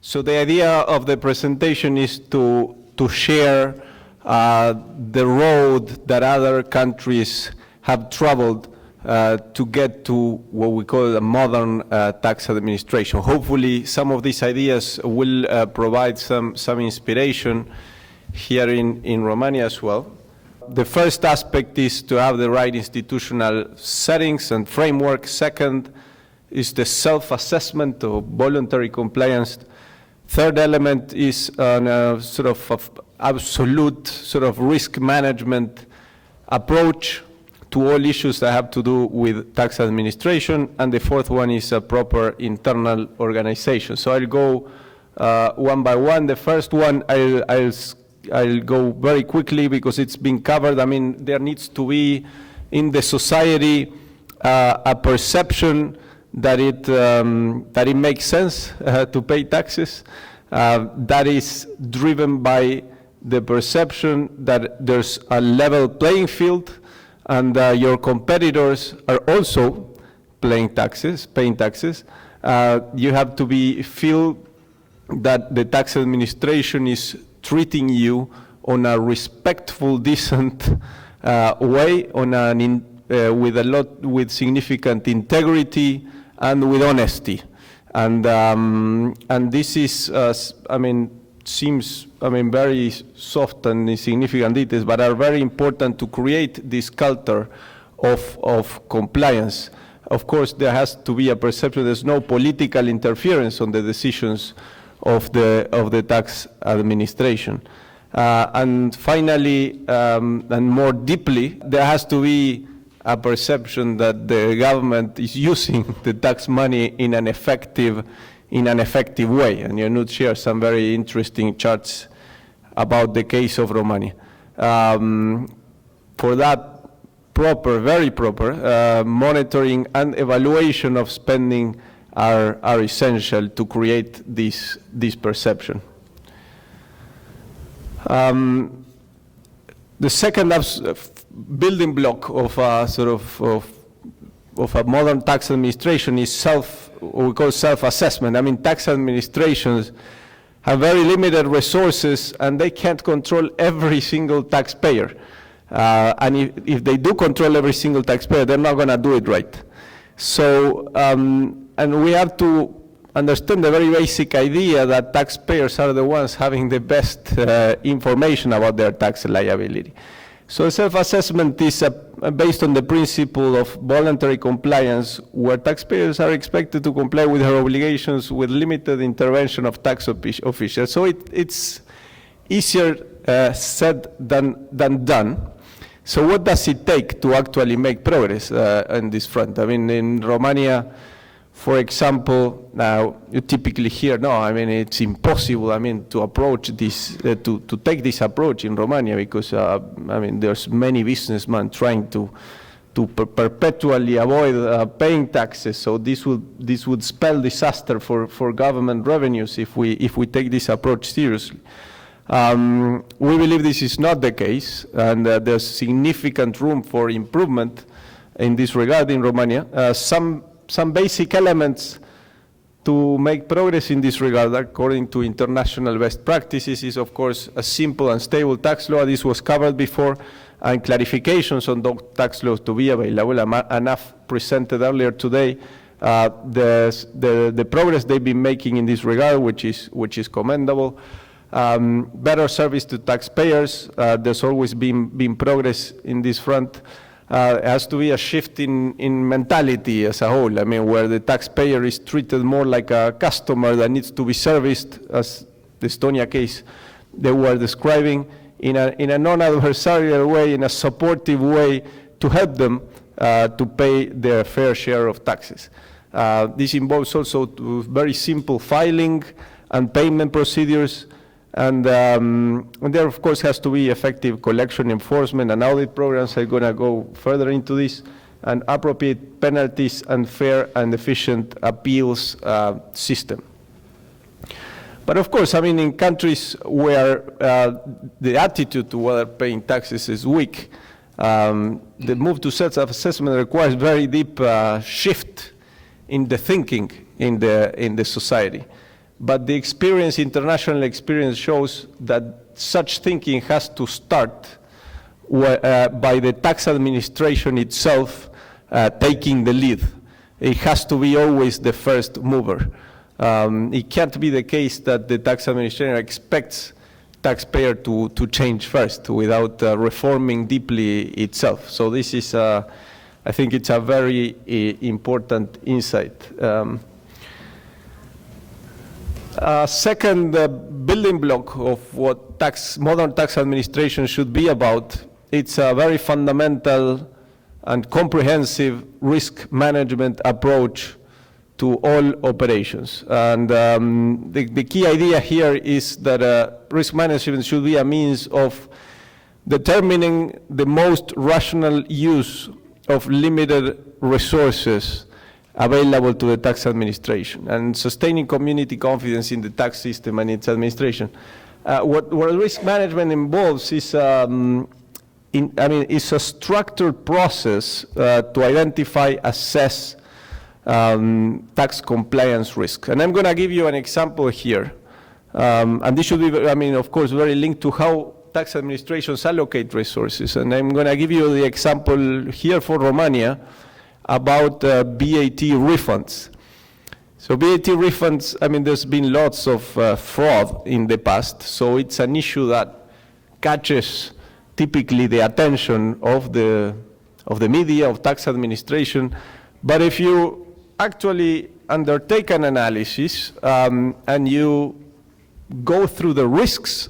So the idea of the presentation is to share the road that other countries have traveled to get to what we call a modern tax administration. Hopefully some of these ideas will provide some inspiration here in Romania as well. The first aspect is to have the right institutional settings and framework. Second is the self-assessment of voluntary compliance. Third element is a sort of absolute sort of risk management approach to all issues that have to do with tax administration. And the fourth one is a proper internal organization. So I'll go one by one. The first one I'll go very quickly because it's been covered. I mean, there needs to be in the society a perception that it makes sense to pay taxes. That is driven by the perception that there's a level playing field and your competitors are also paying taxes. You have to feel that the tax administration is treating you on a respectful, decent way, with significant integrity and with honesty, and this is, seems, very soft and insignificant details, but are very important to create this culture of compliance. Of course, there has to be a perception. There's no political interference on the decisions of the tax administration. And finally, and more deeply, there has to be a perception that the government is using the tax money in an effective way. And Ionut shared some very interesting charts about the case of Romania. For that, very proper monitoring and evaluation of spending are essential to create this perception. The second building block of a modern tax administration is what we call self-assessment. I mean, tax administrations have very limited resources and they can't control every single taxpayer. And if they do control every single taxpayer, they're not going to do it right. So, and we have to understand the very basic idea that taxpayers are the ones having the best information about their tax liability. So self-assessment is based on the principle of voluntary compliance, where taxpayers are expected to comply with their obligations with limited intervention of tax officials. So it's easier said than done. So what does it take to actually make progress on this front? I mean, in Romania, for example, now you typically hear, no, I mean, it's impossible, I mean, to approach this, to take this approach in Romania because, I mean, there's many businessmen trying to perpetually avoid paying taxes. So this would spell disaster for government revenues if we take this approach seriously. We believe this is not the case, and there's significant room for improvement in this regard in Romania. Some basic elements to make progress in this regard, according to international best practices, is of course a simple and stable tax law. This was covered before, and clarifications on those tax laws to be available. Enough presented earlier today the progress they've been making in this regard, which is commendable. Better service to taxpayers. There's always been progress in this front. It has to be a shift in mentality as a whole. I mean, where the taxpayer is treated more like a customer that needs to be serviced, as the Estonia case they were describing, in a non-adversarial way, in a supportive way, to help them to pay their fair share of taxes. This involves also very simple filing and payment procedures. And there, of course, has to be effective collection enforcement and audit programs. I'm going to go further into this, and appropriate penalties and fair and efficient appeals system. But of course, I mean, in countries where the attitude to whether paying taxes is weak, the move to self-assessment requires very deep shift in the thinking in the society. but the experience, international experience, shows that such thinking has to start by the tax administration itself taking the lead. It has to be always the first mover. It can't be the case that the tax administrator expects taxpayer to change first without reforming deeply itself. So this is, I think it's a very important insight. Second building block of what modern tax administration should be about, it's a very fundamental and comprehensive risk management approach to all operations. And the key idea here is that risk management should be a means of determining the most rational use of limited resources available to the tax administration and sustaining community confidence in the tax system and its administration. What risk management involves is it's a structured process to identify, assess tax compliance risk. And I'm going to give you an example here. And this should be, of course, very linked to how tax administrations allocate resources. And I'm going to give you the example here for Romania about VAT refunds. So VAT refunds, there's been lots of fraud in the past, so it's an issue that catches typically the attention of the media, of tax administration. But if you actually undertake an analysis and you go through the risks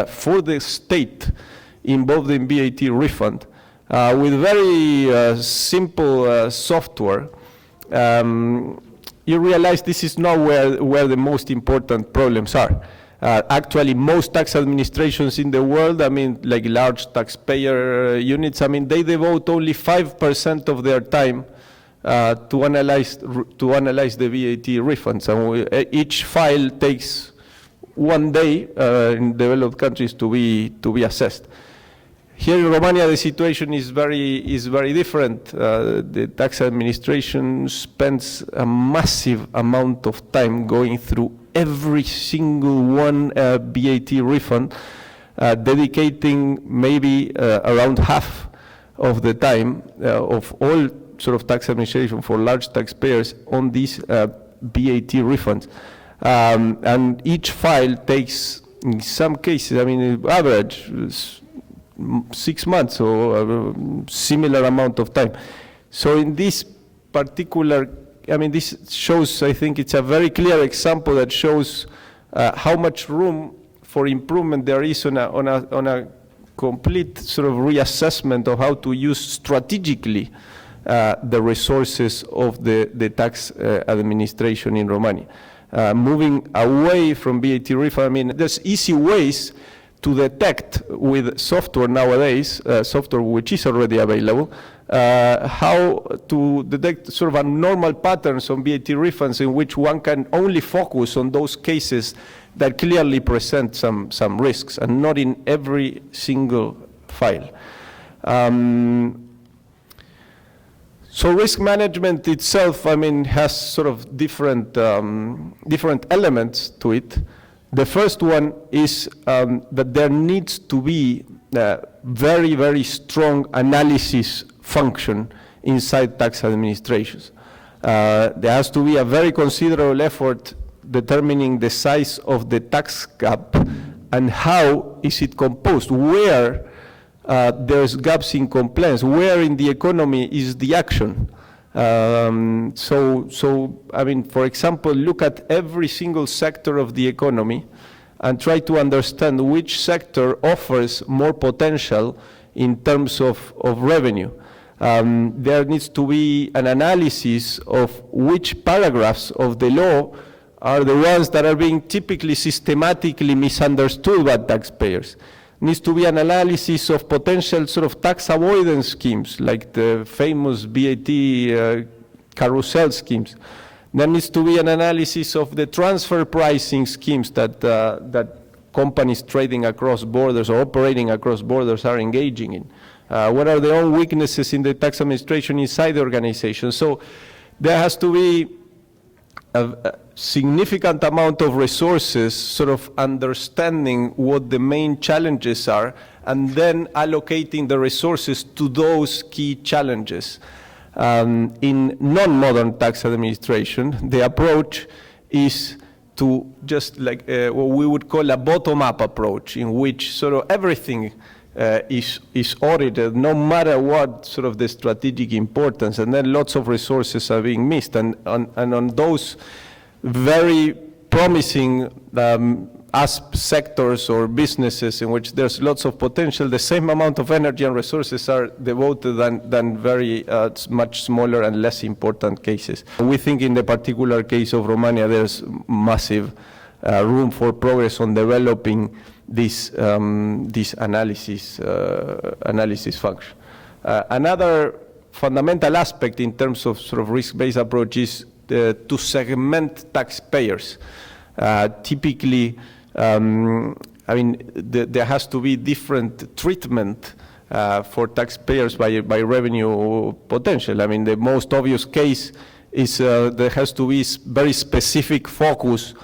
for the state involved in VAT refund, with very simple software, you realize this is not where the most important problems are. Actually, most tax administrations in the world, like large taxpayer units, they devote only 5% of their time to analyze the VAT refunds. And each file takes 1 day in developed countries to be assessed. Here in Romania, the situation is very different. The tax administration spends a massive amount of time going through every single one VAT refund, dedicating maybe around half of the time of all sort of tax administration for large taxpayers on these VAT refunds. And each file takes, in some cases, average 6 months or a similar amount of time. So in this particular, this shows, I think it's a very clear example that shows how much room for improvement there is on a complete sort of reassessment of how to use strategically the resources of the tax administration in Romania. Moving away from VAT refund, there's easy ways to detect with software nowadays, software which is already available, how to detect sort of abnormal patterns on VAT refunds in which one can only focus on those cases that clearly present some risks and not in every single file. So risk management itself, has sort of different elements to it. The first one is that there needs to be very, very strong analysis function inside tax administrations. There has to be a very considerable effort determining the size of the tax gap and how is it composed, where there's gaps in compliance, where in the economy is the action. For example, look at every single sector of the economy and try to understand which sector offers more potential in terms of revenue. There needs to be an analysis of which paragraphs of the law are the ones that are being typically systematically misunderstood by taxpayers. Needs to be an analysis of potential sort of tax avoidance schemes, like the famous VAT carousel schemes. There needs to be an analysis of the transfer pricing schemes that companies trading across borders or operating across borders are engaging in. What are their own weaknesses in the tax administration inside the organization? So there has to be a significant amount of resources sort of understanding what the main challenges are and then allocating the resources to those key challenges. In non-modern tax administration, the approach is to just like what we would call a bottom-up approach, in which sort of everything is audited, no matter what sort of the strategic importance, and then lots of resources are being missed. And on those very promising sectors or businesses in which there's lots of potential, the same amount of energy and resources are devoted than very much smaller and less important cases. We think in the particular case of Romania, there's massive room for progress on developing this analysis function. Another fundamental aspect in terms of sort of risk-based approach is to segment taxpayers. Typically, I mean, there has to be different treatment for taxpayers by revenue potential. I mean, the most obvious case is there has to be very specific focus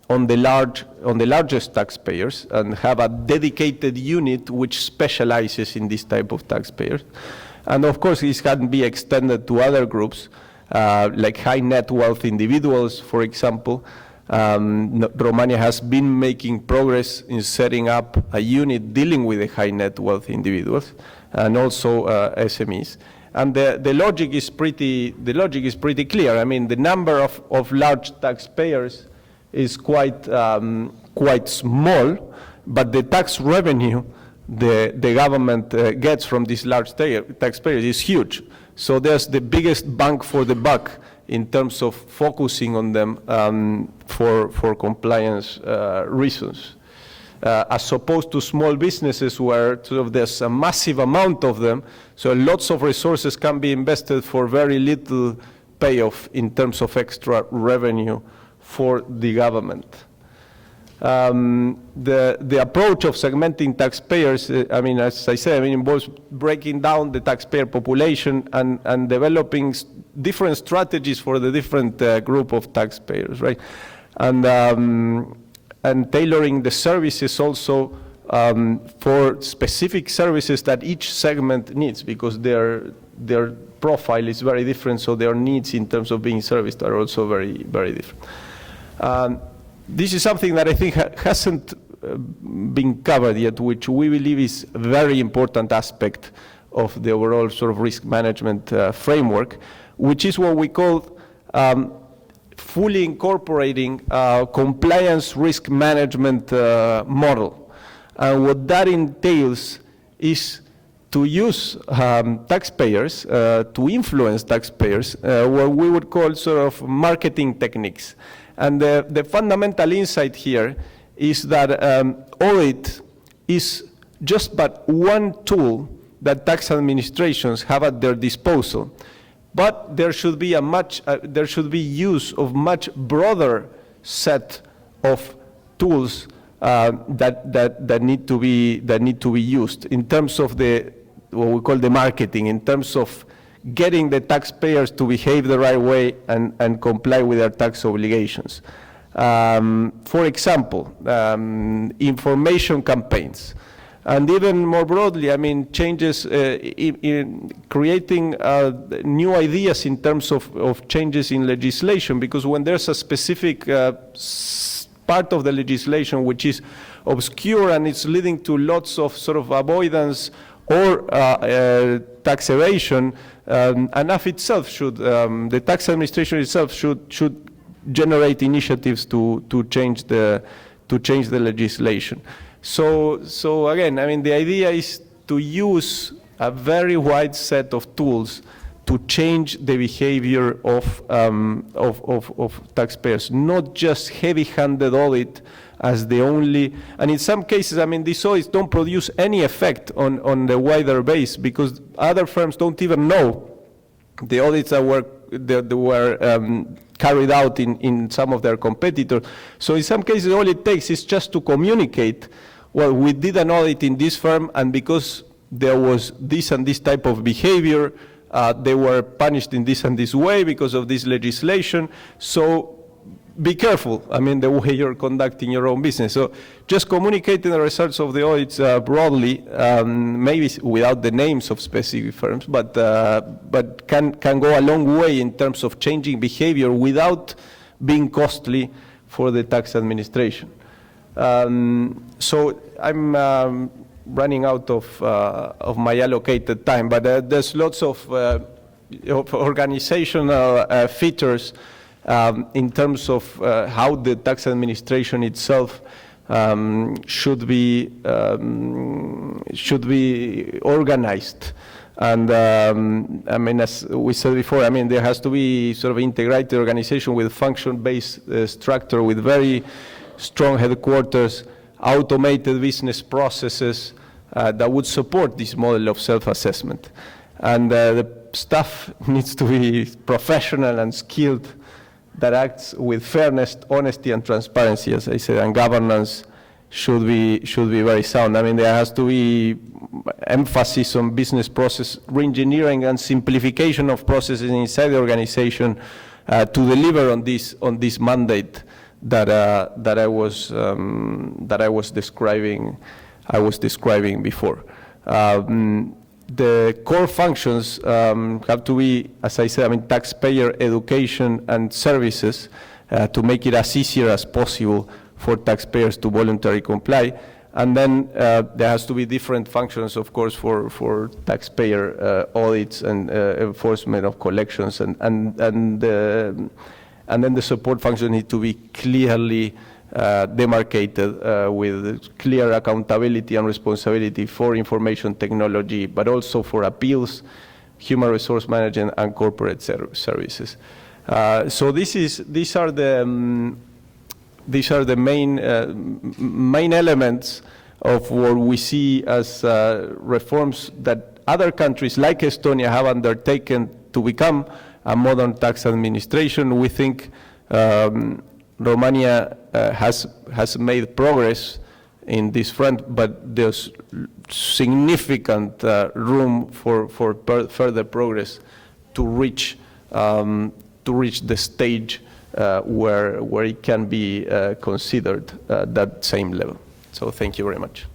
on the largest taxpayers and have a dedicated unit which specializes in this type of taxpayers. And of course, this can be extended to other groups, like high net wealth individuals, for example. Romania has been making progress in setting up a unit dealing with the high net wealth individuals and also SMEs. And the logic is pretty clear. I mean, the number of large taxpayers is quite small, but the tax revenue the government gets from these large taxpayers is huge. So there's the biggest bang for the buck in terms of focusing on them for compliance reasons, as opposed to small businesses where sort of there's a massive amount of them, so lots of resources can be invested for very little payoff in terms of extra revenue for the government. The approach of segmenting taxpayers, I mean, as I said, I mean, involves breaking down the taxpayer population and developing different strategies for the different group of taxpayers, right? And tailoring the services also for specific services that each segment needs, because their profile is very different, so their needs in terms of being serviced are also very, very different. This is something that I think hasn't been covered yet, which we believe is a very important aspect of the overall sort of risk management framework, which is what we call fully incorporating compliance risk management model. And what that entails is to use taxpayers, to influence taxpayers, what we would call sort of marketing techniques. And the fundamental insight here is that audit is just but one tool that tax administrations have at their disposal, but there should be use of much broader set of tools that need to be used in terms of what we call the marketing, in terms of getting the taxpayers to behave the right way and comply with their tax obligations. For example, information campaigns. And even more broadly, I mean, changes in creating new ideas in terms of changes in legislation, because when there's a specific part of the legislation which is obscure and it's leading to lots of sort of avoidance or tax evasion, ANAF itself should, the tax administration itself should generate initiatives to change the legislation. So again, I mean, the idea is to use a very wide set of tools to change the behavior of taxpayers, not just heavy-handed audit as the only, and in some cases, I mean, these audits don't produce any effect on the wider base, because other firms don't even know the audits that were carried out in some of their competitors. So in some cases, all it takes is just to communicate, well, we did an audit in this firm, and because there was this and this type of behavior, they were punished in this and this way because of this legislation. So be careful, I mean, the way you're conducting your own business. So just communicating the results of the audits broadly, maybe without the names of specific firms, but can go a long way in terms of changing behavior without being costly for the tax administration. So I'm running out of my allocated time, but there's lots of organizational features in terms of how the tax administration itself should be organized. And I mean, as we said before, I mean, there has to be sort of integrated organization with function-based structure, with very strong headquarters, automated business processes that would support this model of self-assessment. And the staff needs to be professional and skilled, that acts with fairness, honesty, and transparency, as I said, and governance should be very sound. I mean, there has to be emphasis on business process reengineering and simplification of processes inside the organization to deliver on this mandate that I was describing before. The core functions have to be, as I said, I mean, taxpayer education and services to make it as easier as possible for taxpayers to voluntarily comply. And then there has to be different functions, of course, for taxpayer audits and enforcement of collections, and then the support function need to be clearly demarcated with clear accountability and responsibility for information technology, but also for appeals, human resource management, and corporate services. So these are the main elements of what we see as reforms that other countries like Estonia have undertaken to become a modern tax administration. We think Romania has made progress in this front, but there's significant room for further progress to reach the stage where it can be considered at that same level. So thank you very much.